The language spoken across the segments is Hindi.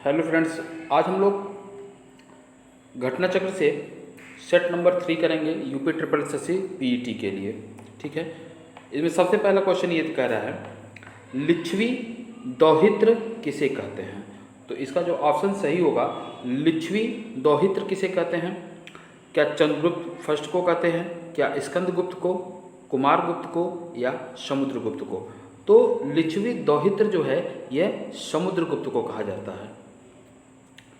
हेलो फ्रेंड्स, आज हम लोग घटना चक्र से सेट नंबर 3 करेंगे यूपी ट्रिपल एसएससी पीईटी के लिए। ठीक है, इसमें सबसे पहला क्वेश्चन ये कह रहा है लिच्छवी दौहित्र किसे कहते हैं। तो इसका जो ऑप्शन सही होगा, लिच्छवी दौहित्र किसे कहते हैं? क्या चंद्रगुप्त फर्स्ट को कहते हैं, क्या स्कंदगुप्त को, कुमारगुप्त को या समुद्रगुप्त को? तो लिच्छवी दौहित्र जो है यह समुद्रगुप्त को कहा जाता है।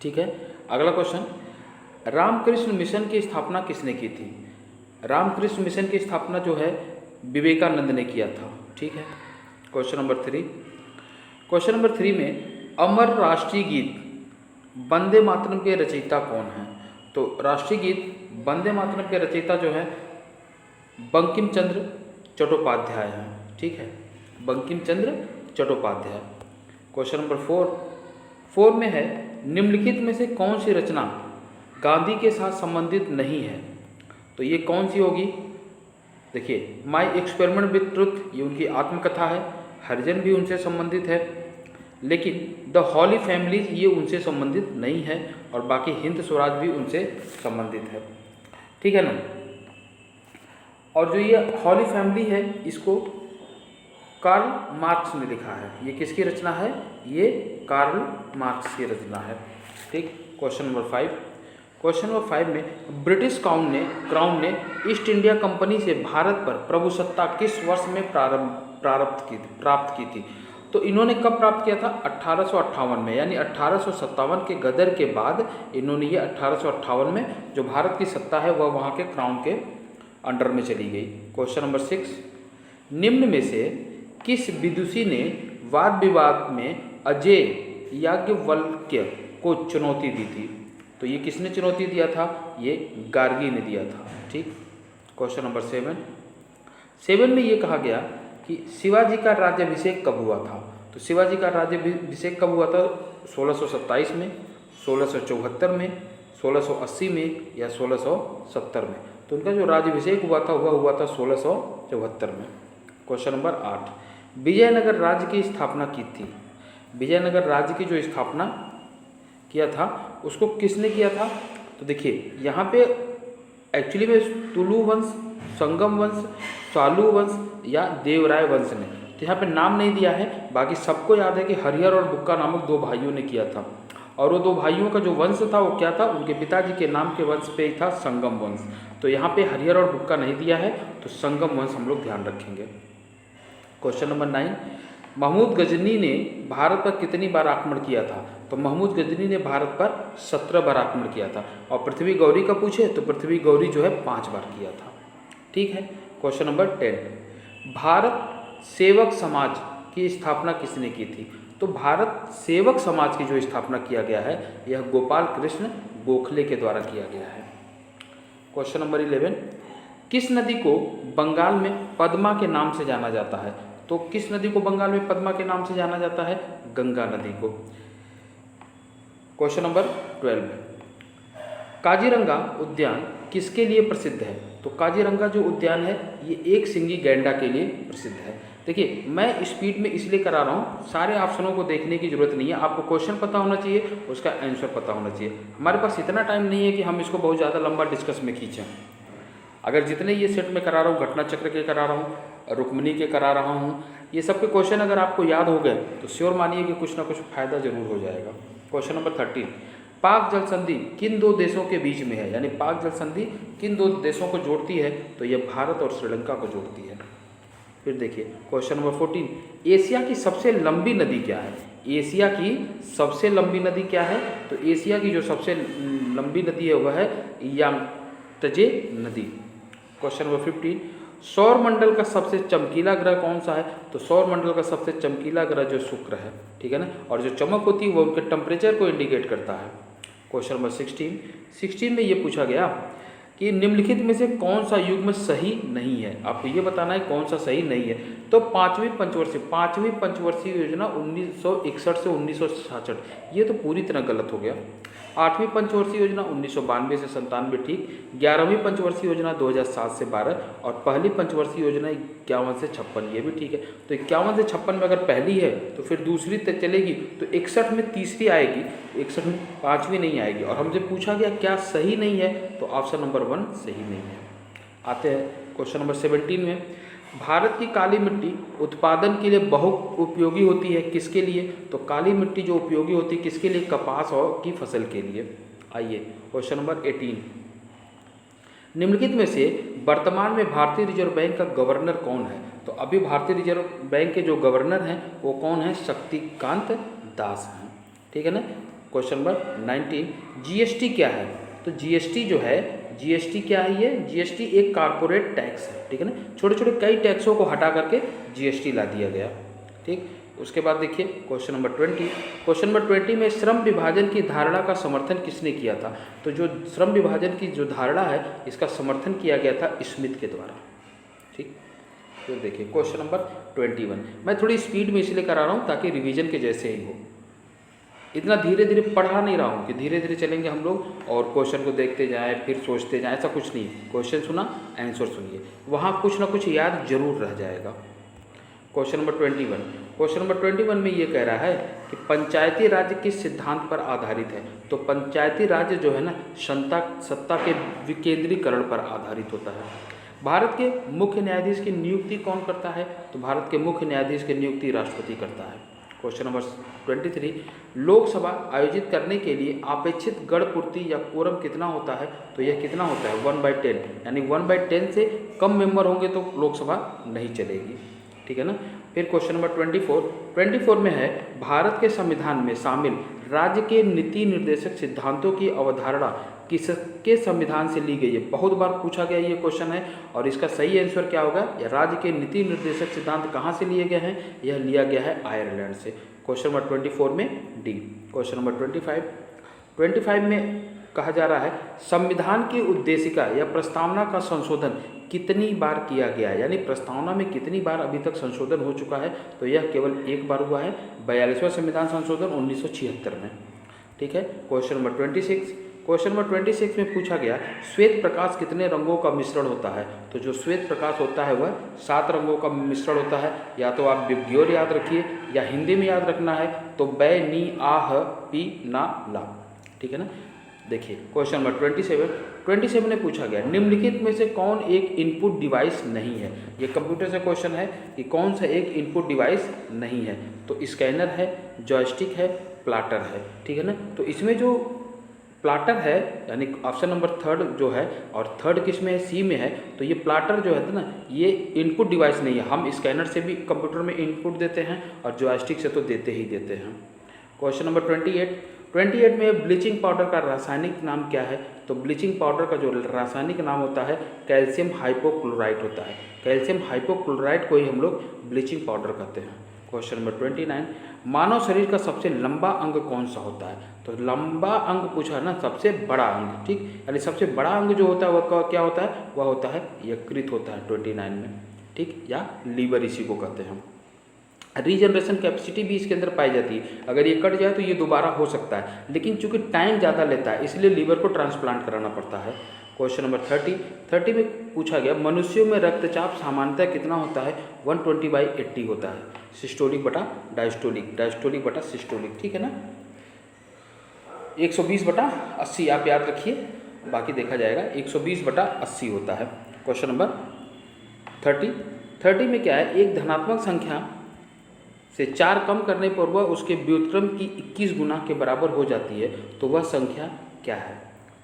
ठीक है, अगला क्वेश्चन, रामकृष्ण मिशन की स्थापना किसने की थी? रामकृष्ण मिशन की स्थापना जो है विवेकानंद ने किया था। ठीक है, क्वेश्चन नंबर 3। क्वेश्चन नंबर 3 में अमर राष्ट्रीय गीत वंदे मातरम के रचयिता कौन हैं? तो राष्ट्रीय गीत वंदे मातरम के रचयिता जो है बंकिम चंद्र चट्टोपाध्याय हैं। ठीक है, बंकिम चंद्र चट्टोपाध्याय। क्वेश्चन नंबर 4 में है निम्नलिखित में से कौन सी रचना गांधी के साथ संबंधित नहीं है? तो ये कौन सी होगी? देखिए, माई एक्सपेरिमेंट विथ ट्रुथ ये उनकी आत्मकथा है, हरिजन भी उनसे संबंधित है, लेकिन द हॉली फैमिलीज ये उनसे संबंधित नहीं है, और बाकी हिंद स्वराज भी उनसे संबंधित है। ठीक है ना। और जो ये हॉली फैमिली है इसको कार्ल मार्क्स ने लिखा है। ये किसकी रचना है? ये कार्ल मार्क्स की रचना है। ठीक, क्वेश्चन नंबर 5। क्वेश्चन नंबर 5 में ब्रिटिश क्राउन ने ईस्ट इंडिया कंपनी से भारत पर प्रभुसत्ता किस वर्ष में प्राप्त की थी? तो इन्होंने कब प्राप्त किया था? 1858 में, यानी 1857 के गदर के बाद इन्होंने ये 1858 में जो भारत की सत्ता है वह वहाँ के क्राउन के अंडर में चली गई। क्वेश्चन नंबर 6, निम्न में से किस विदुषी ने वाद विवाद में अजय याज्ञवल्क्य को चुनौती दी थी? तो ये किसने चुनौती दिया था? ये गार्गी ने दिया था। ठीक, क्वेश्चन नंबर 7 में ये कहा गया कि शिवाजी का राज्याभिषेक कब हुआ था? तो शिवाजी का राज्याभिषेक कब हुआ था? 1627 में, 1674 में, 1680 में या 1670 में? तो उनका जो राज्याभिषेक हुआ था वह हुआ था 1674 में। क्वेश्चन नंबर 8, विजयनगर राज्य की स्थापना की थी। विजयनगर राज्य की जो स्थापना किया था उसको किसने किया था? तो देखिए, यहाँ पे एक्चुअली में तुलु वंश, संगम वंश, सालू वंश या देवराय वंश ने, तो यहाँ पे नाम नहीं दिया है। बाकी सबको याद है कि हरिहर और बुक्का नामक 2 भाइयों ने किया था, और वो 2 भाइयों का जो वंश था वो क्या था? उनके पिताजी के नाम के वंश पे ही था, संगम वंश। तो यहाँ पे हरिहर और बुक्का नहीं दिया है, तो संगम वंश हम लोग ध्यान रखेंगे। क्वेश्चन नंबर 9, महमूद गजनी ने भारत पर कितनी बार आक्रमण किया था? तो महमूद गजनी ने भारत पर 17 बार आक्रमण किया था। और पृथ्वी गौरी का पूछे तो पृथ्वी गौरी जो है 5 बार किया था। ठीक है, क्वेश्चन नंबर 10, भारत सेवक समाज की स्थापना किसने की थी? तो भारत सेवक समाज की जो स्थापना किया गया है यह गोपाल कृष्ण गोखले के द्वारा किया गया है। क्वेश्चन नंबर 11, किस नदी को बंगाल में पद्मा के नाम से जाना जाता है? तो किस नदी को बंगाल में पद्मा के नाम से जाना जाता है? गंगा नदी को। क्वेश्चन नंबर 12, काजीरंगा उद्यान किसके लिए प्रसिद्ध है? तो काजीरंगा जो उद्यान है ये एक सिंगी गैंडा के लिए प्रसिद्ध है। देखिए, मैं स्पीड में इसलिए करा रहा हूँ, सारे ऑप्शनों को देखने की जरूरत नहीं है, आपको क्वेश्चन पता होना चाहिए, उसका आंसर पता होना चाहिए। हमारे पास इतना टाइम नहीं है कि हम इसको बहुत ज़्यादा लंबा डिस्कस में खींचें। अगर जितने ये सेट में करा रहा हूँ, घटना चक्र के करा रहा हूँ, रुक्मिणी के करा रहा हूँ, ये सब के क्वेश्चन अगर आपको याद हो गए तो श्योर मानिए कि कुछ ना कुछ फायदा जरूर हो जाएगा। क्वेश्चन नंबर 13, पाक जल संधि किन 2 देशों के बीच में है? यानी पाक जल संधि किन 2 देशों को जोड़ती है? तो यह भारत और श्रीलंका को जोड़ती है। फिर देखिए क्वेश्चन नंबर 14, एशिया की सबसे लंबी नदी क्या है? एशिया की सबसे लंबी नदी क्या है? तो एशिया की जो सबसे लंबी नदी है वह है यांगत्जे नदी। क्वेश्चन नंबर 15, सौर मंडल का सबसे चमकीला ग्रह कौन सा है? तो सौर मंडल का सबसे चमकीला ग्रह जो शुक्र है। ठीक है ना, और जो चमक होती है वो उनके टेम्परेचर को इंडिकेट करता है। क्वेश्चन नंबर 16 में ये पूछा गया कि निम्नलिखित में से कौन सा युग्म सही नहीं है? आपको ये बताना है कौन सा सही नहीं है। तो पाँचवीं पंचवर्षीय योजना 1961 से 1966 ये तो पूरी तरह गलत हो गया। 8वीं पंचवर्षीय योजना 1992 से 97 ठीक, 11वीं पंचवर्षीय योजना 2007 से 12 और पहली पंचवर्षीय योजना 51 से 56, ये भी ठीक है। तो 51 से 56 में अगर पहली है तो फिर दूसरी तक चलेगी, तो 61 में तीसरी आएगी, 61 में पाँचवीं नहीं आएगी। और हमसे पूछा गया क्या सही नहीं है, तो ऑप्शन नंबर 1 सही नहीं है। आते हैं क्वेश्चन नंबर 17 में, भारत की काली मिट्टी उत्पादन के लिए बहुत उपयोगी होती है, किसके लिए? तो काली मिट्टी जो उपयोगी होती है किसके लिए? कपास और की फसल के लिए। आइए क्वेश्चन नंबर 18, निम्नलिखित में से वर्तमान में भारतीय रिजर्व बैंक का गवर्नर कौन है? तो अभी भारतीय रिजर्व बैंक के जो गवर्नर हैं वो कौन है? शक्तिकांत दास हैं, ठीक है ना। क्वेश्चन नंबर 19, जीएसटी क्या है? तो जीएसटी जो है, जीएसटी क्या है? ये जीएसटी एक कारपोरेट टैक्स है, ठीक है ना। छोटे छोटे कई टैक्सों को हटा करके जीएसटी ला दिया गया, ठीक। उसके बाद देखिए क्वेश्चन नंबर 20, क्वेश्चन नंबर 20 में श्रम विभाजन की धारणा का समर्थन किसने किया था? तो जो श्रम विभाजन की जो धारणा है इसका समर्थन किया गया था स्मिथ के द्वारा, ठीक। तो देखिए क्वेश्चन नंबर 21, मैं थोड़ी स्पीड में इसलिए करा रहा हूँ ताकि रिवीजन के जैसे ही हो, इतना धीरे धीरे पढ़ा नहीं रहा हूँ कि धीरे धीरे चलेंगे हम लोग और क्वेश्चन को देखते जाएं फिर सोचते जाएं, ऐसा कुछ नहीं। क्वेश्चन सुना, आंसर सुनिए, वहाँ कुछ ना कुछ याद जरूर रह जाएगा। क्वेश्चन नंबर 21, क्वेश्चन नंबर 21 में ये कह रहा है कि पंचायती राज्य किस सिद्धांत पर आधारित है? तो पंचायती राज्य जो है ना सत्ता के विकेंद्रीकरण पर आधारित होता है। भारत के मुख्य न्यायाधीश की नियुक्ति कौन करता है? तो भारत के मुख्य न्यायाधीश की नियुक्ति राष्ट्रपति करता है। क्वेश्चन नंबर 23, लोकसभा आयोजित करने के लिए अपेक्षित गण पूर्ति या कोरम कितना होता है? तो यह कितना होता है? 1/10, यानी 1/10 से कम मेंबर होंगे तो लोकसभा नहीं चलेगी, ठीक है ना। फिर क्वेश्चन नंबर 24 में है, भारत के संविधान में शामिल राज्य के नीति निर्देशक सिद्धांतों की अवधारणा किसके संविधान से ली गई है? बहुत बार पूछा गया ये क्वेश्चन है और इसका सही आंसर क्या होगा? राज्य के नीति निर्देशक सिद्धांत कहाँ से लिए गए हैं? यह लिया गया है आयरलैंड से। क्वेश्चन नंबर 24 में डी। क्वेश्चन नंबर 25 में कहा जा रहा है, संविधान की उद्देशिका या प्रस्तावना का संशोधन कितनी बार किया गया है? यानी प्रस्तावना में कितनी बार अभी तक संशोधन हो चुका है? तो यह केवल एक बार हुआ है, 42वां संविधान संशोधन 1976 में, ठीक है। क्वेश्चन नंबर 26 में पूछा गया, श्वेत प्रकाश कितने रंगों का मिश्रण होता है? तो जो श्वेत प्रकाश होता है वह 7 रंगों का मिश्रण होता है। या तो आप विबग्योर याद रखिए या हिंदी में याद रखना है तो बै नी आह पी ना ला, ठीक है ना। देखिए क्वेश्चन नंबर 27 में पूछा गया, निम्नलिखित में से कौन एक इनपुट डिवाइस नहीं है? ये कंप्यूटर से क्वेश्चन है कि कौन सा एक इनपुट डिवाइस नहीं है? तो स्कैनर है, जॉयस्टिक है, प्लाटर है, ठीक है ना। तो इसमें जो प्लाटर है यानी ऑप्शन नंबर 3 जो है, और 3 किस में है? सी में है। तो ये प्लाटर जो है ना ये इनपुट डिवाइस नहीं है। हम स्कैनर से भी कंप्यूटर में इनपुट देते हैं और जॉयस्टिक से तो देते ही देते हैं। क्वेश्चन नंबर 28 में ब्लीचिंग पाउडर का रासायनिक नाम क्या है? तो ब्लीचिंग पाउडर का जो रासायनिक नाम होता है कैल्शियम हाइपोक्लोराइट होता है। कैल्शियम हाइपोक्लोराइट को ही हम लोग ब्लीचिंग पाउडर कहते हैं। क्वेश्चन नंबर 29, मानव शरीर का सबसे लंबा अंग कौन सा होता है? तो लंबा अंग पूछा है ना, सबसे बड़ा अंग, ठीक। यानी सबसे बड़ा अंग जो होता है वह क्या होता है? वह होता है यकृत होता है 29 में, ठीक, या लीवर इसी को कहते हैं। रीजनरेशन कैपेसिटी भी इसके अंदर पाई जाती है। अगर ये कट जाए तो ये दोबारा हो सकता है, लेकिन चूंकि टाइम ज़्यादा लेता है इसलिए लीवर को ट्रांसप्लांट कराना पड़ता है। क्वेश्चन नंबर 30 में पूछा गया, मनुष्यों में रक्तचाप सामान्यतः कितना होता है? 120/80 होता है, सिस्टोलिक बटा डायस्टोलिक, डायस्टोलिक बटा सिस्टोलिक, ठीक है ना। 120/80 आप याद रखिए, बाकी देखा जाएगा। 120/80 होता है। क्वेश्चन नंबर 30 में क्या है? एक धनात्मक संख्या से 4 कम करने पर वह उसके व्युत्क्रम की 21 गुना के बराबर हो जाती है, तो वह संख्या क्या है?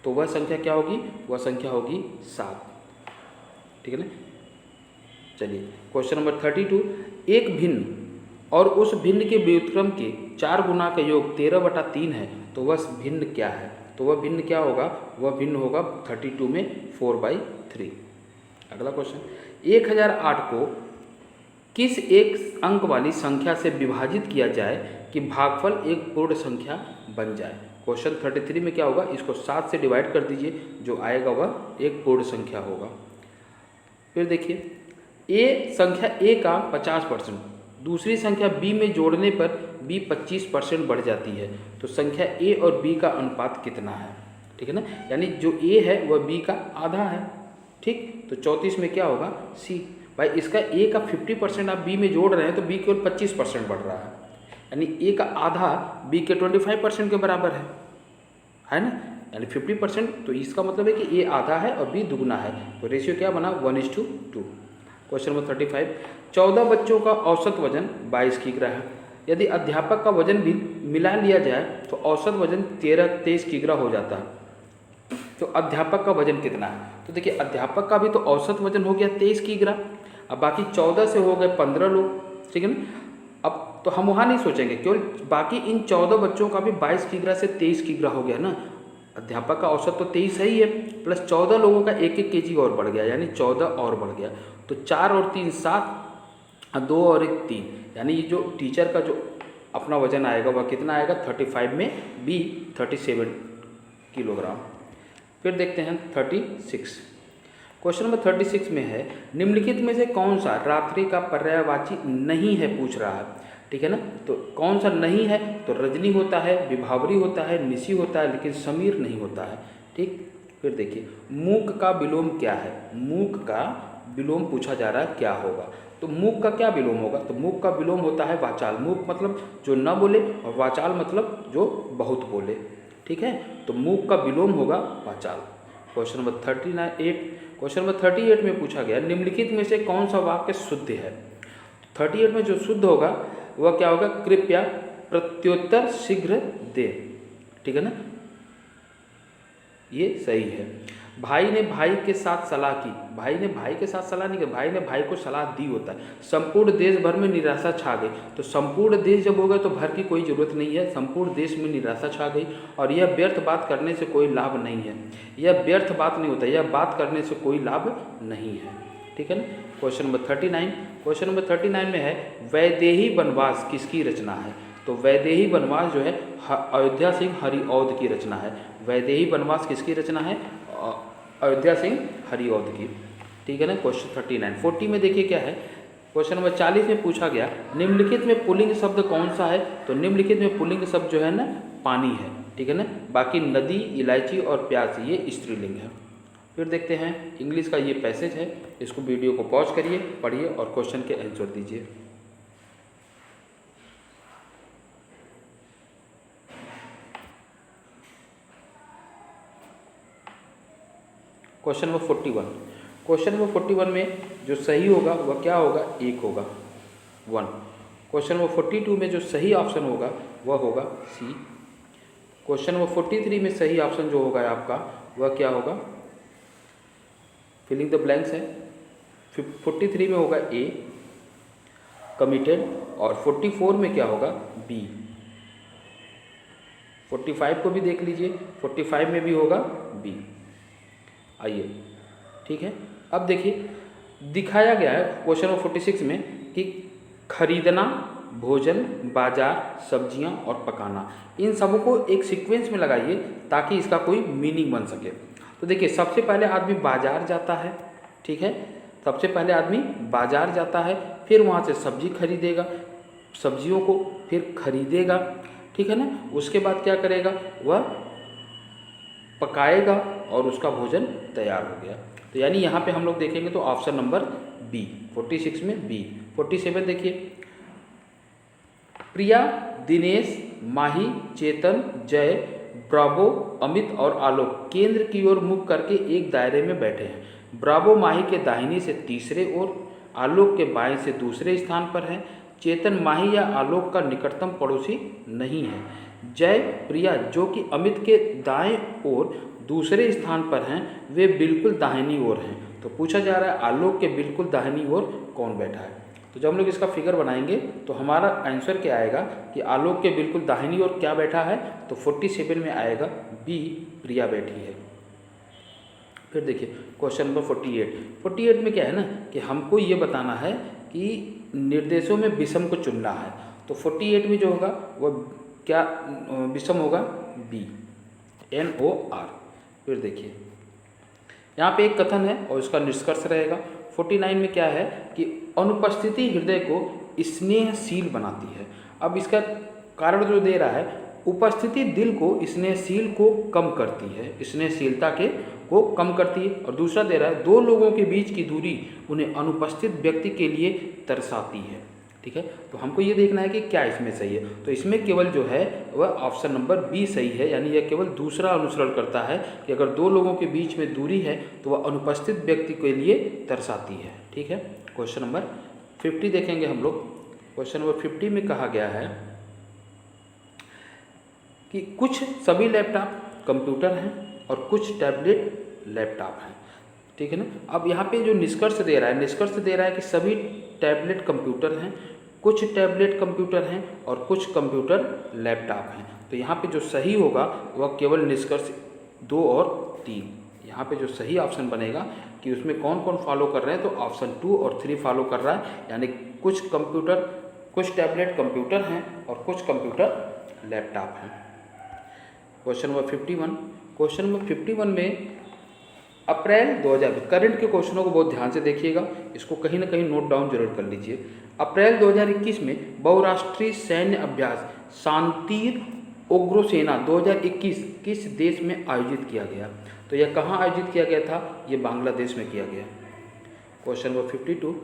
तो वह संख्या क्या होगी? वह संख्या होगी 7, ठीक है ना। चलिए क्वेश्चन नंबर 32, एक भिन्न और उस भिन्न के व्युत्क्रम के 4 गुना का योग 13/3 है, तो वह भिन्न क्या है? तो वह भिन्न क्या होगा? वह भिन्न होगा 32 में 4/3। अगला क्वेश्चन, 1008 को किस एक अंक वाली संख्या से विभाजित किया जाए कि भागफल एक पूर्ण संख्या बन जाए? क्वेश्चन 33 में क्या होगा? इसको 7 से डिवाइड कर दीजिए, जो आएगा वह एक पूर्ण संख्या होगा। फिर देखिए संख्या ए का 50%, दूसरी संख्या बी में जोड़ने पर बी 25% बढ़ जाती है, तो संख्या ए और बी का अनुपात कितना है? ठीक है ना, यानी जो ए है वह बी का आधा है, ठीक। तो 34 में क्या होगा? सी। भाई इसका ए का 50% आप बी में जोड़ रहे हैं तो बी केवल 25% बढ़ रहा है, यानी ए का आधा बी के 25% के बराबर है ना, यानी 50%। तो इसका मतलब है कि ए आधा है और बी दुगना है, तो रेशियो क्या बना 1:2। क्वेश्चन नंबर 35, 14 बच्चों का औसत वजन 22 किग्रा है। यदि अध्यापक का वजन भी मिला लिया जाए तो औसत वजन 23 किग्रा हो जाता है। तो अध्यापक का वजन कितना है? तो देखिए अध्यापक का भी तो औसत वजन हो गया 23 किग्रा, अब बाकी 14 से हो गए 15 लोग, ठीक है ना। अब तो हम वहाँ नहीं सोचेंगे, केवल बाकी इन 14 बच्चों का भी 22 किग्रा से 23 किग्रा हो गया ना। अध्यापक का औसत तो 23 ही है, प्लस 14 लोगों का 1-1 kg और बढ़ गया, यानी 14 और बढ़ गया। तो 4 और 3 7, 2 और 1 3, यानी ये जो टीचर का जो अपना वजन आएगा वह कितना आएगा 35 में बी 37 किलोग्राम। फिर देखते हैं 36। क्वेश्चन नंबर 36 में है, निम्नलिखित में से कौन सा रात्रि का पर्यायवाची नहीं है पूछ रहा है, ठीक है ना। तो कौन सा नहीं है? तो रजनी होता है, विभावरी होता है, निशी होता है, लेकिन समीर नहीं होता है, ठीक। फिर देखिए मूक का विलोम क्या है? मूक का विलोम पूछा जा रहा है क्या होगा। तो मूक का क्या विलोम होगा? तो मूक का विलोम होता है वाचाल। मूक मतलब जो न बोले, और वाचाल मतलब जो बहुत बोले, ठीक है। तो मूक का विलोम होगा वाचाल। Question number 38। क्वेश्चन नंबर 38 में पूछा गया, निम्नलिखित में से कौन सा वाक्य शुद्ध है? 38 में जो शुद्ध होगा वह क्या होगा? कृपया प्रत्युत्तर शीघ्र दे, ठीक है ना, ये सही है। भाई ने भाई के साथ सलाह की, भाई ने भाई के साथ सलाह नहीं की, भाई ने भाई को सलाह दी होता है। संपूर्ण देश भर में निराशा छा गई, तो संपूर्ण देश जब होगा तो भर की कोई ज़रूरत नहीं है, संपूर्ण देश में निराशा छा गई। और यह व्यर्थ बात करने से कोई लाभ नहीं है, यह व्यर्थ बात नहीं होता, यह बात करने से कोई लाभ नहीं है, ठीक है ना। Question number 39। क्वेश्चन नंबर 39 में है, वैदेही वनवास किसकी रचना है? तो वैदेही वनवास जो है अयोध्या सिंह हरिऔध की रचना है। वैदेही वनवास किसकी रचना है? अयोध्या सिंह हरिऔध की, ठीक है ना। क्वेश्चन 39। 40 में देखिए क्या है, क्वेश्चन नंबर 40 में पूछा गया, निम्नलिखित में पुल्लिंग शब्द कौन सा है? तो निम्नलिखित में पुल्लिंग शब्द जो है ना पानी है, ठीक है ना। बाकी नदी, इलायची और प्याज ये स्त्रीलिंग है। फिर देखते हैं इंग्लिश का ये पैसेज है, इसको वीडियो को पॉज करिए, पढ़िए और क्वेश्चन के आंसर दीजिए। Question number 41। क्वेश्चन नंबर 41 में जो सही होगा वह क्या होगा? 1 होगा, 1। क्वेश्चन नंबर 42 में जो सही ऑप्शन होगा वह होगा सी। क्वेश्चन नंबर 43 में सही ऑप्शन जो होगा आपका वह क्या होगा? फिलिंग द ब्लैंक्स है। 43 में होगा ए कमिटेड, और 44 में क्या होगा? बी। 45 को भी देख लीजिए, 45 में भी होगा बी। आइए, ठीक है। अब देखिए दिखाया गया है क्वेश्चन नंबर 46 में कि खरीदना, भोजन, बाजार, सब्जियां और पकाना, इन सबको एक सीक्वेंस में लगाइए ताकि इसका कोई मीनिंग बन सके। तो देखिए सबसे पहले आदमी बाजार जाता है, ठीक है, सबसे पहले आदमी बाजार जाता है, फिर वहाँ से सब्जी खरीदेगा, सब्जियों को फिर खरीदेगा, ठीक है ना। उसके बाद क्या करेगा? वह पकाएगा और उसका भोजन तैयार हो गया। तो यानी यहाँ पे हम लोग देखेंगे तो ऑप्शन नंबर बी, 46 में बी। 47 देखिए, प्रिया, दिनेश, माही, चेतन, जय, ब्रावो, अमित और आलोक केंद्र की ओर मुख करके एक दायरे में बैठे हैं। ब्रावो माही के दाहिनी से तीसरे ओर, आलोक के बाएं से दूसरे स्थान पर है। चेतन माही या आलोक का निकटतम पड़ोसी नहीं है। जय, प्रिया जो कि अमित के दाएं ओर दूसरे स्थान पर हैं, वे बिल्कुल दाहिनी ओर हैं। तो पूछा जा रहा है आलोक के बिल्कुल दाहिनी ओर कौन बैठा है। तो जब हम लोग इसका फिगर बनाएंगे तो हमारा आंसर क्या आएगा कि आलोक के बिल्कुल दाहिनी ओर क्या बैठा है? तो 47 में आएगा बी, प्रिया बैठी है। फिर देखिए क्वेश्चन नंबर 48। 48 में क्या है ना कि हमको ये बताना है कि निर्देशों में विषम को चुनना है। तो 48 में जो होगा वह क्या विषम होगा? B, NOR। फिर देखिए यहाँ पे एक कथन है और इसका निष्कर्ष रहेगा। 49 में क्या है कि अनुपस्थिति हृदय को स्नेहशील बनाती है। अब इसका कारण जो दे रहा है उपस्थिति दिल को स्नेहशील को कम करती है, स्नेहशीलता के को कम करती है। और दूसरा दे रहा है, दो लोगों के बीच की दूरी उन्हें अनुपस्थित व्यक्ति के लिए तरसाती है। ठीक है, तो हमको ये देखना है कि क्या इसमें सही है। तो इसमें केवल जो है वह ऑप्शन नंबर बी सही है, यानी यह केवल दूसरा अनुसरण करता है कि अगर दो लोगों के बीच में दूरी है तो वह अनुपस्थित व्यक्ति के लिए तरसाती है। ठीक है, क्वेश्चन नंबर 50 देखेंगे हम लोग। क्वेश्चन नंबर 50 में कहा गया है कि कुछ सभी लैपटॉप कंप्यूटर हैं और कुछ टैबलेट लैपटॉप हैं। ठीक है ना। अब यहाँ पे जो निष्कर्ष दे रहा है, निष्कर्ष दे रहा है कि सभी टैबलेट कंप्यूटर हैं, कुछ टैबलेट कंप्यूटर हैं और कुछ कंप्यूटर लैपटॉप हैं। तो यहाँ पे जो सही होगा वह केवल निष्कर्ष 2 और 3। यहाँ पे जो सही ऑप्शन बनेगा कि उसमें कौन कौन फॉलो कर रहे हैं, तो ऑप्शन 2 और 3 फॉलो कर रहा है, यानी कुछ टैबलेट कंप्यूटर हैं और कुछ कंप्यूटर लैपटॉप हैं। Question number 51। क्वेश्चन नंबर 51 में अप्रैल 2020 करंट के क्वेश्चनों को बहुत ध्यान से देखिएगा, इसको कहीं ना कहीं नोट डाउन जरूर कर लीजिए। अप्रैल 2021 में बहुराष्ट्रीय सैन्य अभ्यास शांतिर उग्रसेना 2021 किस देश में आयोजित किया गया? तो यह कहाँ आयोजित किया गया था? ये बांग्लादेश में किया गया। Question number 52।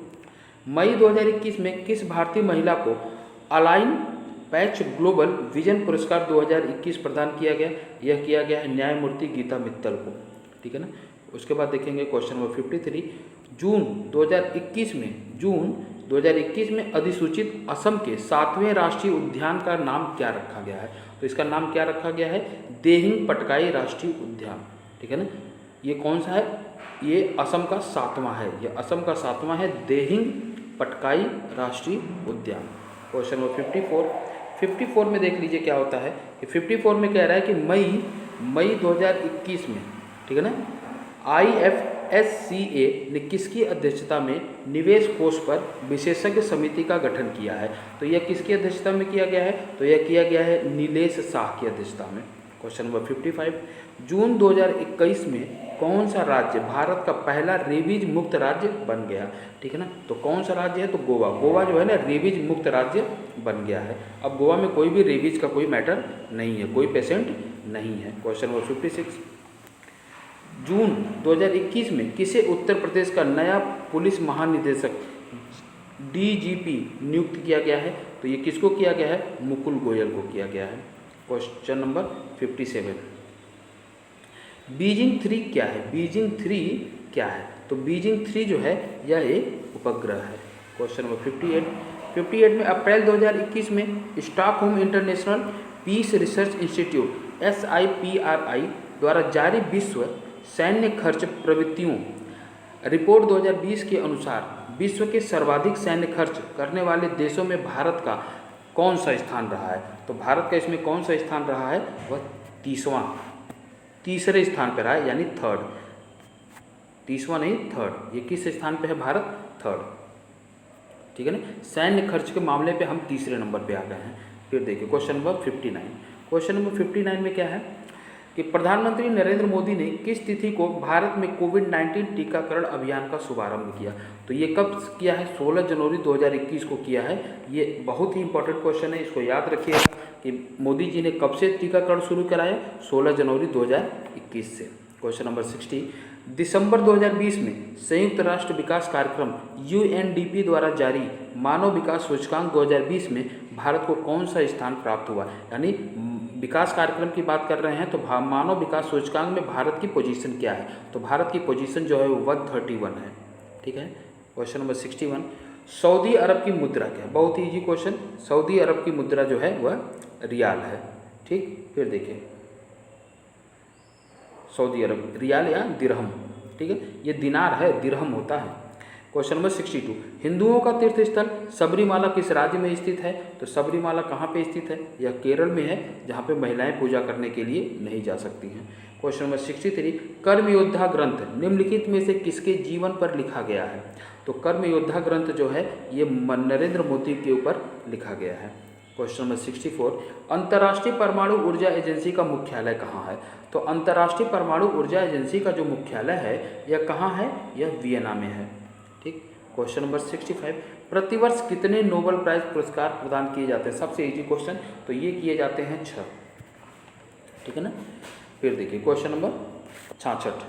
मई 2021 में किस भारतीय महिला को अलाइन पैच ग्लोबल विजन पुरस्कार 2021 प्रदान किया गया? यह किया गया है न्यायमूर्ति गीता मित्तल को। ठीक है ना। उसके बाद देखेंगे क्वेश्चन नंबर 53। जून 2021 में अधिसूचित असम के 7वें राष्ट्रीय उद्यान का नाम क्या रखा गया है? तो इसका नाम क्या रखा गया है? देहिंग पटकाई राष्ट्रीय उद्यान। ठीक है ना। ये कौन सा है? ये असम का 7वां है, ये असम का 7वां है, देहिंग पटकाई राष्ट्रीय उद्यान। क्वेश्चन नंबर 54 में देख लीजिए क्या होता है कि 54 में कह रहा है कि मई 2021 में, ठीक है ना, IFSCA ने किसकी अध्यक्षता में निवेश कोष पर विशेषज्ञ समिति का गठन किया है? तो यह किसकी अध्यक्षता में किया गया है? तो यह किया गया है नीलेश शाह की अध्यक्षता में। Question number 55। जून 2021 में कौन सा राज्य भारत का पहला रेबीज मुक्त राज्य बन गया? ठीक है ना। तो कौन सा राज्य है? तो गोवा। गोवा जो है ना रेबीज मुक्त राज्य बन गया है। अब गोवा में कोई भी रेबीज का कोई मैटर नहीं है, कोई पेशेंट नहीं है। Question number 56। जून 2021 में किसे उत्तर प्रदेश का नया पुलिस महानिदेशक DGP नियुक्त किया गया है? तो ये किसको किया गया है? मुकुल गोयल को किया गया है। Question number 57। बीजिंग 3 क्या है? बीजिंग 3 क्या है? तो बीजिंग 3 जो है यह एक उपग्रह है। क्वेश्चन नंबर 58 में अप्रैल 2021 में Stockholm International Peace Research Institute SIPRI द्वारा जारी विश्व सैन्य खर्च प्रवृत्तियों रिपोर्ट 2020 के अनुसार विश्व के सर्वाधिक सैन्य खर्च करने वाले देशों में भारत का कौन सा स्थान रहा है? तो भारत का इसमें कौन सा स्थान रहा है? वह तीसरे स्थान पर रहा है, यानी थर्ड। तीसवां नहीं, थर्ड। ये किस स्थान पे है भारत? थर्ड। ठीक है ना। सैन्य खर्च के मामले पे हम तीसरे नंबर पे आ गए हैं। फिर देखिए क्वेश्चन नंबर 59। क्वेश्चन नंबर 59 में क्या है कि प्रधानमंत्री नरेंद्र मोदी ने किस तिथि को भारत में कोविड-19 टीकाकरण अभियान का शुभारंभ किया? तो ये कब किया है? 16 जनवरी 2021 को किया है। ये बहुत ही इंपॉर्टेंट क्वेश्चन है, इसको याद रखिएगा कि मोदी जी ने कब से टीकाकरण शुरू कराया? 16 जनवरी 2021 से। Question number 60। दिसंबर 2020 में संयुक्त राष्ट्र विकास कार्यक्रम UNDP द्वारा जारी मानव विकास सूचकांक 2020 में भारत को कौन सा स्थान प्राप्त हुआ? यानी विकास कार्यक्रम की बात कर रहे हैं तो मानव विकास सूचकांक में भारत की पोजीशन क्या है? तो भारत की पोजीशन जो है वो 131 है। ठीक है। Question number 61। सऊदी अरब की मुद्रा क्या है? बहुत ही ईजी क्वेश्चन। सऊदी अरब की मुद्रा जो है वह रियाल है। ठीक। फिर देखिए सऊदी अरब रियाल या दिरहम। ठीक है, ये दिनार है, दिरहम होता है। Question number 62। हिंदुओं का तीर्थ स्थल सबरीमाला किस राज्य में स्थित है? तो सबरीमाला कहाँ पे स्थित है? यह केरल में है, जहाँ पे महिलाएं पूजा करने के लिए नहीं जा सकती हैं। Question number 63। कर्म योद्धा ग्रंथ निम्नलिखित में से किसके जीवन पर लिखा गया है? तो कर्म योद्धा ग्रंथ जो है ये नरेंद्र मोदी के ऊपर लिखा गया है। Question number 64। अंतर्राष्ट्रीय परमाणु ऊर्जा एजेंसी का मुख्यालय कहाँ है? तो अंतर्राष्ट्रीय परमाणु ऊर्जा एजेंसी का जो मुख्यालय है यह कहाँ है? यह वियना में है। ठीक। Question number 65। प्रतिवर्ष कितने नोबेल प्राइज पुरस्कार प्रदान किए जाते हैं? सबसे इजी क्वेश्चन। तो ये किए जाते हैं 6। ठीक है ना। फिर देखिए क्वेश्चन नंबर 66,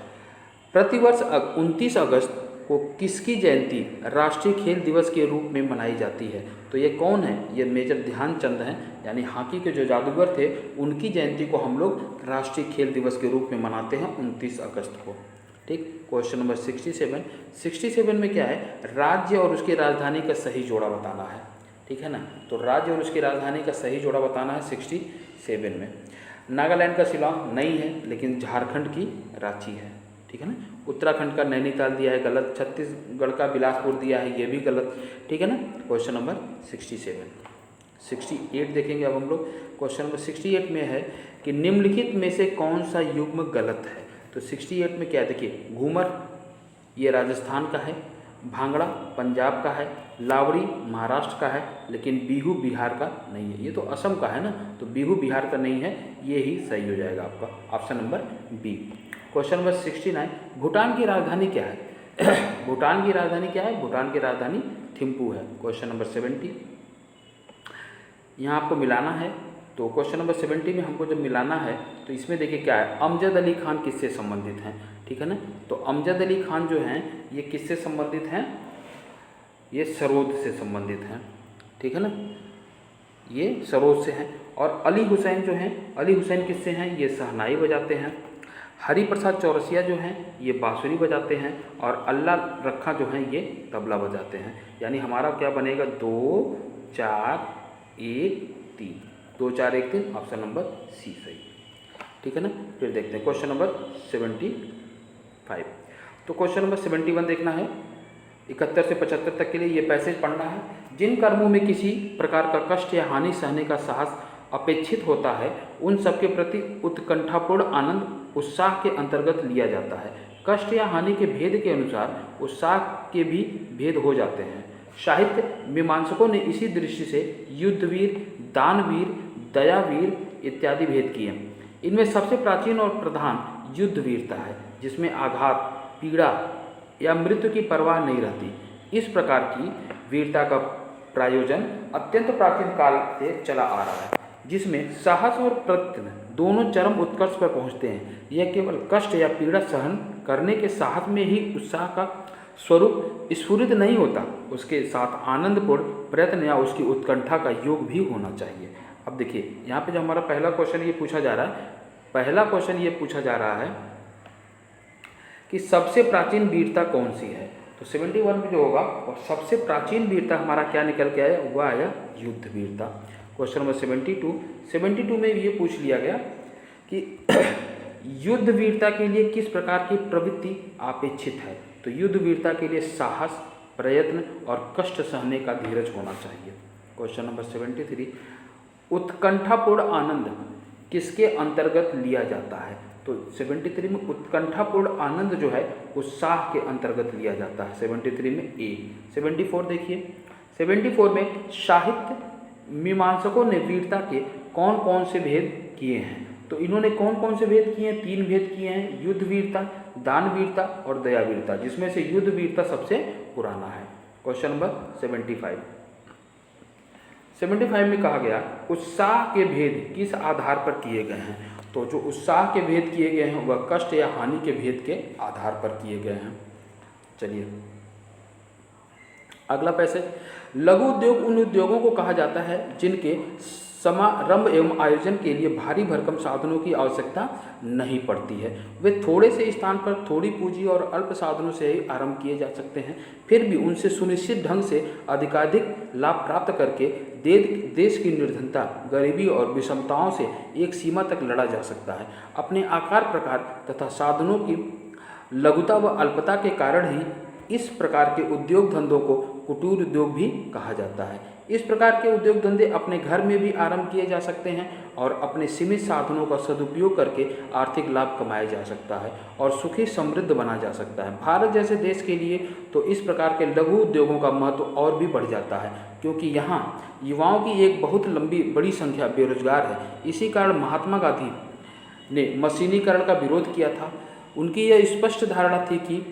प्रतिवर्ष 29 अगस्त को किसकी जयंती राष्ट्रीय खेल दिवस के रूप में मनाई जाती है? तो ये कौन है? ये मेजर ध्यानचंद हैं, यानी हॉकी के जो जादूगर थे, उनकी जयंती को हम लोग राष्ट्रीय खेल दिवस के रूप में मनाते हैं 29 अगस्त को। ठीक। क्वेश्चन नंबर 67 में क्या है? राज्य और उसकी राजधानी का सही जोड़ा बताना है। ठीक है ना। तो राज्य और उसकी राजधानी का सही जोड़ा बताना है 67 में। नागालैंड का शिलांग नहीं है, लेकिन झारखंड की रांची है। ठीक है ना। उत्तराखंड का नैनीताल दिया है, गलत। छत्तीसगढ़ का बिलासपुर दिया है, ये भी गलत। ठीक है ना। क्वेश्चन नंबर 68 देखेंगे अब हम लोग। क्वेश्चन नंबर 68 में है कि निम्नलिखित में से कौन सा युग्म गलत है? तो 68 में क्या है? देखिए, घूमर ये राजस्थान का है, भांगड़ा पंजाब का है, लावड़ी महाराष्ट्र का है, लेकिन बिहू बिहार का नहीं है। ये तो असम का है ना, तो बिहू बिहार का नहीं है, ये ही सही हो जाएगा आपका, option number B. Question number 69, Bhutan की राजधानी क्या है? भूटान की राजधानी क्या है? भूटान की राजधानी थिम्पू है। क्वेश्चन नंबर 70, यहाँ आपको मिलाना है। तो क्वेश्चन नंबर 70 में हमको जब मिलाना है तो इसमें देखिए क्या है, अमजद अली खान किससे संबंधित हैं? ठीक है ना। तो अमजद अली खान जो हैं ये किससे संबंधित हैं? ये सरोद से संबंधित हैं। ठीक है ना, ये सरोद से हैं। और अली हुसैन जो हैं, अली हुसैन किससे हैं? ये शहनाई बजाते हैं। हरिप्रसाद चौरसिया जो हैं ये बांसुरी बजाते हैं। और अल्लाह रखा जो हैं ये तबला बजाते हैं। यानी हमारा क्या बनेगा? 2 4 1 3, 2 4 1 3, ऑप्शन नंबर सी सही। ठीक है ना। फिर देखते हैं क्वेश्चन नंबर 75। तो क्वेश्चन नंबर 71 देखना है। 71 से 75 तक के लिए ये पैसेज पढ़ना है। जिन कर्मों में किसी प्रकार का कष्ट या हानि सहने का साहस अपेक्षित होता है, उन सबके प्रति उत्कंठापूर्ण आनंद उत्साह के अंतर्गत लिया जाता है। कष्ट या हानि के भेद के अनुसार उत्साह के भी भेद हो जाते हैं। साहित्य मीमांसकों ने इसी दृष्टि से युद्धवीर, दानवीर, दयावीर इत्यादि भेद किए। इनमें सबसे प्राचीन और प्रधान युद्धवीरता है, जिसमें आघात, पीड़ा या मृत्यु की परवाह नहीं रहती। इस प्रकार की वीरता का प्रायोजन अत्यंत प्राचीन काल से चला आ रहा है, जिसमें साहस और प्रयत्न दोनों चरम उत्कर्ष पर पहुंचते हैं। यह केवल कष्ट या पीड़ा सहन करने के साहस में ही उत्साह का स्वरूप स्फुरित नहीं होता, उसके साथ आनंदपूर्ण प्रयत्न या उसकी उत्कंठा का योग भी होना चाहिए। अब देखिए यहाँ पे जो हमारा पहला क्वेश्चन ये पूछा जा रहा है, पहला क्वेश्चन ये पूछा जा रहा है कि सबसे प्राचीन वीरता कौन सी है? तो 71 में जो होगा और सबसे प्राचीन वीरता हमारा क्या निकल के आया? वह आया युद्ध वीरता। क्वेश्चन नंबर 72 में ये पूछ लिया गया कि युद्ध वीरता के लिए किस प्रकार की प्रवृत्ति अपेक्षित है? तो युद्ध वीरता के लिए साहस, प्रयत्न और कष्ट सहने का धीरज होना चाहिए। क्वेश्चन नंबर 73, उत्कंठापूर्ण आनंद किसके अंतर्गत लिया जाता है? तो 73 में उत्कंठापूर्ण आनंद जो है उत्साह के अंतर्गत लिया जाता है। 73 में ए। 74 देखिए, 74 में साहित्य मीमांसकों ने वीरता के कौन कौन से भेद किए हैं? तो इन्होंने कौन कौन से भेद किए हैं? 3 भेद किए हैं, युद्ध वीरता, दान वीरता और दया वीरता, जिसमें से युद्ध वीरता सबसे पुराना है। क्वेश्चन नंबर 75 में कहा गया उत्साह के भेद किस आधार पर किए गए हैं? तो जो उत्साह के भेद किए गए हैं वह कष्ट या हानि के भेद के आधार पर किए गए हैं। चलिए अगला पैसेज, लघु उद्योग उन उद्योगों को कहा जाता है जिनके समारंभ एवं आयोजन के लिए भारी भरकम साधनों की आवश्यकता नहीं पड़ती है। वे थोड़े से स्थान पर थोड़ी पूंजी और अल्प साधनों से ही आरंभ किए जा सकते हैं, फिर भी उनसे सुनिश्चित ढंग से अधिकाधिक लाभ प्राप्त करके देश की निर्धनता, गरीबी और विषमताओं से एक सीमा तक लड़ा जा सकता है। अपने आकार, प्रकार तथा साधनों की लघुता व अल्पता के कारण ही इस प्रकार के उद्योग धंधों को कुटीर उद्योग भी कहा जाता है। इस प्रकार के उद्योग धंधे अपने घर में भी आरंभ किए जा सकते हैं और अपने सीमित साधनों का सदुपयोग करके आर्थिक लाभ कमाया जा सकता है और सुखी समृद्ध बना जा सकता है। भारत जैसे देश के लिए तो इस प्रकार के लघु उद्योगों का महत्व और भी बढ़ जाता है, क्योंकि यहाँ युवाओं की एक बहुत बड़ी संख्या बेरोजगार है। इसी कारण महात्मा गांधी ने मशीनीकरण का विरोध किया था। उनकी यह स्पष्ट धारणा थी कि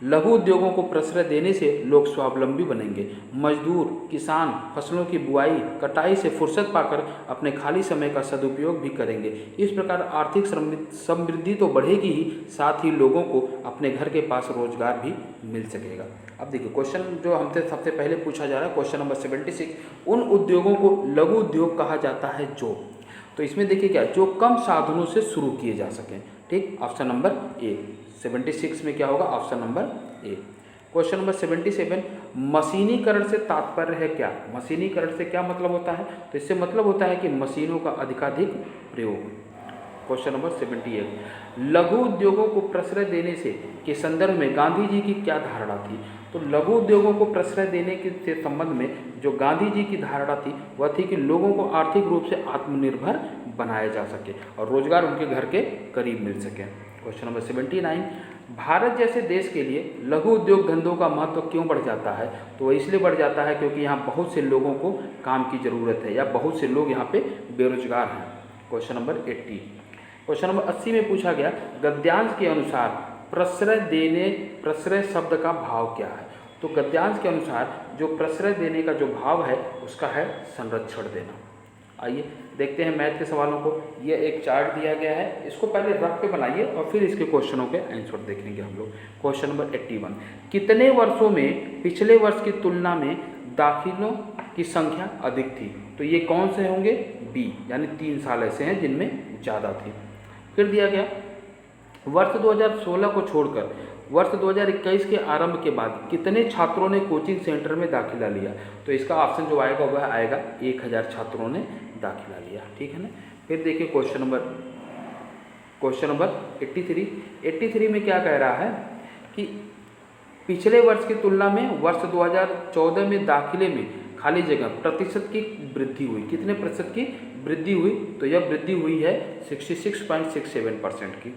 लघु उद्योगों को प्रश्रय देने से लोग स्वावलंबी बनेंगे। मजदूर, किसान फसलों की बुआई, कटाई से फुर्सत पाकर अपने खाली समय का सदुपयोग भी करेंगे। इस प्रकार आर्थिक समृद्धि तो बढ़ेगी ही, साथ ही लोगों को अपने घर के पास रोजगार भी मिल सकेगा। अब देखिए क्वेश्चन जो हमसे सबसे पहले पूछा जा रहा है, क्वेश्चन नंबर 76, उन उद्योगों को लघु उद्योग कहा जाता है जो, तो इसमें देखिए क्या, जो कम साधनों से शुरू किए जा सकें। ठीक, ऑप्शन नंबर ए। 76 में क्या होगा, option number A. Question number 77, मशीनीकरण से तात्पर्य है क्या। मशीनीकरण से क्या मतलब होता है, तो इससे मतलब होता है कि मशीनों का अधिकाधिक प्रयोग। क्वेश्चन नंबर 78, लघु उद्योगों को प्रश्रय देने से के संदर्भ में गांधी जी की क्या धारणा थी। तो लघु उद्योगों को प्रश्रय देने के संबंध में जो गांधी जी की धारणा थी वह थी कि लोगों को आर्थिक रूप से आत्मनिर्भर बनाया जा सके और रोजगार उनके घर के करीब मिल सके। क्वेश्चन नंबर 79, भारत जैसे देश के लिए लघु उद्योग धंधों का महत्व क्यों बढ़ जाता है। तो वह इसलिए बढ़ जाता है क्योंकि यहाँ बहुत से लोगों को काम की ज़रूरत है या बहुत से लोग यहाँ पे बेरोजगार हैं। क्वेश्चन नंबर 80, क्वेश्चन नंबर 80 में पूछा गया, गद्यांश के अनुसार प्रश्रय शब्द का भाव क्या है। तो गद्यांश के अनुसार जो प्रश्रय देने का जो भाव है उसका है संरक्षण देना। आइए देखते हैं मैथ के सवालों को। ये एक चार्ट दिया गया है, इसको पहले रफ पे बनाइए और फिर इसके क्वेश्चनों के आंसर देखेंगे हम लोग। क्वेश्चन नंबर 81, कितने वर्षों में पिछले वर्ष की तुलना में दाखिलों की संख्या अधिक थी। तो ये कौन से होंगे, बी, यानी 3 साल ऐसे हैं जिनमें ज़्यादा थी। फिर दिया गया, वर्ष 2016 को छोड़कर वर्ष 2021 के आरंभ के बाद कितने छात्रों ने कोचिंग सेंटर में दाखिला लिया। तो इसका ऑप्शन जो आएगा वह आएगा 1000 छात्रों ने दाखिला लिया। ठीक है ना। फिर देखिए क्वेश्चन नंबर 83 में क्या कह रहा है कि पिछले वर्ष की तुलना में वर्ष 2014 में दाखिले में खाली जगह प्रतिशत की वृद्धि हुई। कितने प्रतिशत की वृद्धि हुई, तो यह वृद्धि हुई है 66.67% की।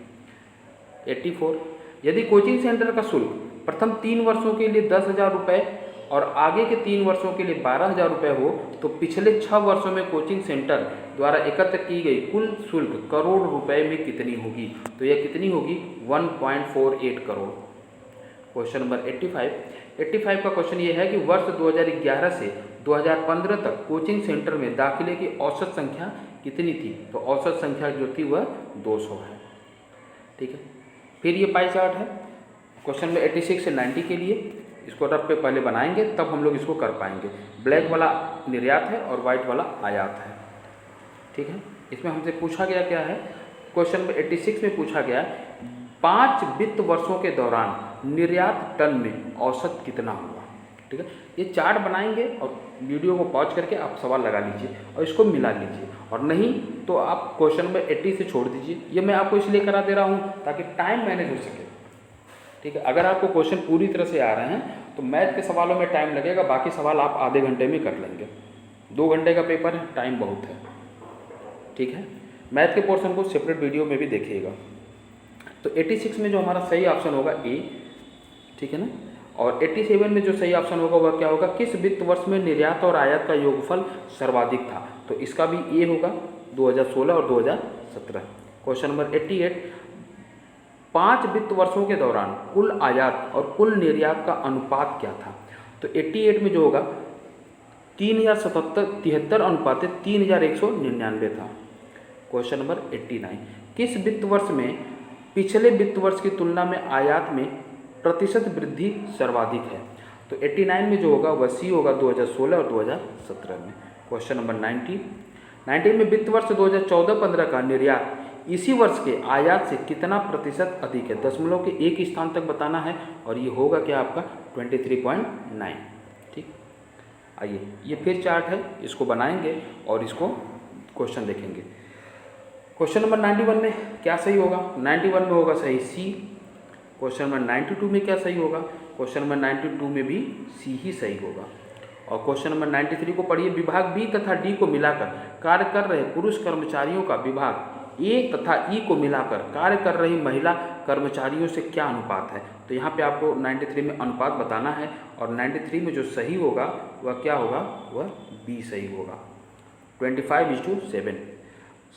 84, यदि कोचिंग सेंटर का शुल्क प्रथम 3 वर्षों के लिए 10,000 रुपये और आगे के 3 वर्षों के लिए 12,000 रुपये हो तो पिछले 6 वर्षों में कोचिंग सेंटर द्वारा एकत्र की गई कुल शुल्क करोड़ रुपए में कितनी होगी। तो यह कितनी होगी, 1.48 करोड़। क्वेश्चन नंबर 85 का क्वेश्चन ये है कि वर्ष 2011 से 2015 तक कोचिंग सेंटर में दाखिले की औसत संख्या कितनी थी। तो औसत संख्या जो थी वह 200 है। ठीक है। फिर ये पाई चार्ट है क्वेश्चन नंबर 86 से 90 के लिए। इसको रफ पे पहले बनाएंगे तब हम लोग इसको कर पाएंगे। ब्लैक वाला निर्यात है और वाइट वाला आयात है। ठीक है। इसमें हमसे पूछा गया क्या है, क्वेश्चन नंबर 86 में पूछा गया 5 वित्त वर्षों के दौरान निर्यात टन में औसत कितना हुआ। ठीक है। ये चार्ट बनाएंगे और वीडियो को पॉज करके आप सवाल लगा लीजिए और इसको मिला लीजिए, और नहीं तो आप क्वेश्चन नंबर 80 से छोड़ दीजिए। ये मैं आपको इसलिए करा दे रहा हूँ ताकि टाइम मैनेज हो सके। ठीक है। अगर आपको क्वेश्चन पूरी तरह से आ रहे हैं तो मैथ के सवालों में टाइम लगेगा, बाकी सवाल आप आधे घंटे में कर लेंगे। 2 घंटे का पेपर है, टाइम बहुत है। ठीक है। मैथ के पोर्शन को सेपरेट वीडियो में भी देखिएगा। तो 86 में जो हमारा सही ऑप्शन होगा ए। ठीक है ना। और 87 में जो सही ऑप्शन होगा वह क्या होगा, किस वित्त वर्ष में निर्यात और आयात का योगफल सर्वाधिक था। तो इसका भी ए होगा, 2016 और 2017। क्वेश्चन नंबर 88, 5 वित्त वर्षों के दौरान कुल आयात और कुल निर्यात का अनुपात क्या था। तो 88 में जो होगा 3073 अनुपात 3199 था। क्वेश्चन नंबर 89, किस वित्त वर्ष में पिछले वित्त वर्ष की तुलना में आयात में प्रतिशत वृद्धि सर्वाधिक है। तो 89 में जो होगा वह सी होगा, 2016 और 2017 में। क्वेश्चन नंबर 90 में वित्त वर्ष 2014-15 का निर्यात इसी वर्ष के आयात से कितना प्रतिशत अधिक है। दशमलव के 1 स्थान तक बताना है और ये होगा क्या आपका 23.9। ठीक। आइए ये फिर चार्ट है, इसको बनाएंगे और इसको क्वेश्चन देखेंगे। क्वेश्चन नंबर 91 में क्या सही होगा, 91 में होगा सही सी। क्वेश्चन नंबर 92 में क्या सही होगा, क्वेश्चन नंबर 92 में भी सी ही सही होगा। और क्वेश्चन नंबर 93 को पढ़िए, विभाग बी तथा डी को मिलाकर कार्य कर रहे पुरुष कर्मचारियों का विभाग ए तथा ई को मिलाकर कार्य कर रही महिला कर्मचारियों से क्या अनुपात है। तो यहाँ पे आपको 93 में अनुपात बताना है और 93 में जो सही होगा वह क्या होगा, वह बी सही होगा, 25:7।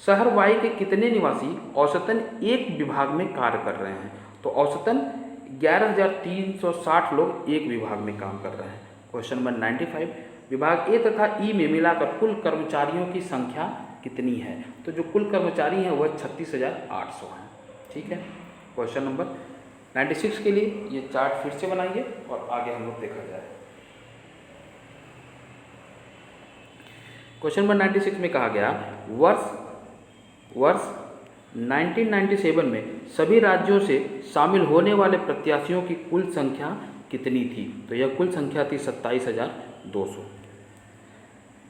शहर वाई के कितने निवासी औसतन एक विभाग में कार्य कर रहे हैं। तो औसतन 11,360 लोग एक विभाग में काम कर रहे हैं। क्वेश्चन नंबर 95, विभाग ए तथा ई में मिलाकर कुल कर्मचारियों की संख्या कितनी है? तो जो कुल कर्मचारी हैं वह 36,800 हैं। ठीक है। क्वेश्चन नंबर 96 के लिए ये चार्ट फिर से बनाइए और आगे हम लोग देखा जाए। क्वेश्चन नंबर 96 में कहा गया वर्ष 1997 में सभी राज्यों से शामिल होने वाले प्रत्याशियों की कुल संख्या कितनी थी? तो यह कुल संख्या थी 27,200।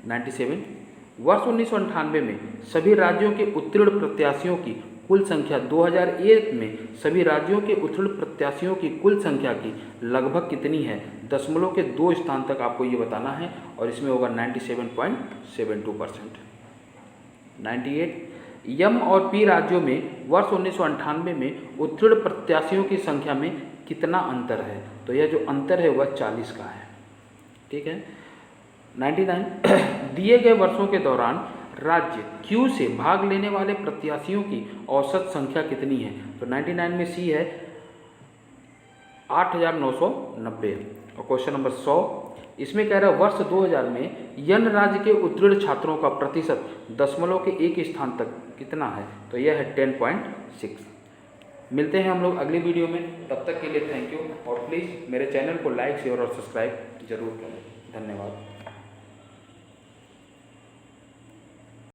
97 वर्ष 1998 में सभी राज्यों के उत्तीर्ण प्रत्याशियों की कुल संख्या 2001 में सभी राज्यों के उत्तीर्ण प्रत्याशियों की कुल संख्या की लगभग कितनी है? दशमलव के 2 स्थान तक आपको ये बताना है और इसमें होगा 97.72%। 98 यम और पी राज्यों में वर्ष 1998 में उत्तीर्ण प्रत्याशियों की संख्या में कितना अंतर है? तो यह जो अंतर है वह 40 का है। ठीक है। 99 दिए गए वर्षों के दौरान राज्य क्यू से भाग लेने वाले प्रत्याशियों की औसत संख्या कितनी है? तो 99 में सी है 8,990। और क्वेश्चन नंबर 100 इसमें कह रहा है वर्ष 2000 में यन राज्य के उत्तीर्ण छात्रों का प्रतिशत दशमलव के 1 स्थान तक कितना है? तो यह है 10.6। मिलते हैं हम लोग अगली वीडियो में, तब तक के लिए थैंक यू और प्लीज़ मेरे चैनल को लाइक शेयर और सब्सक्राइब जरूर करें। धन्यवाद।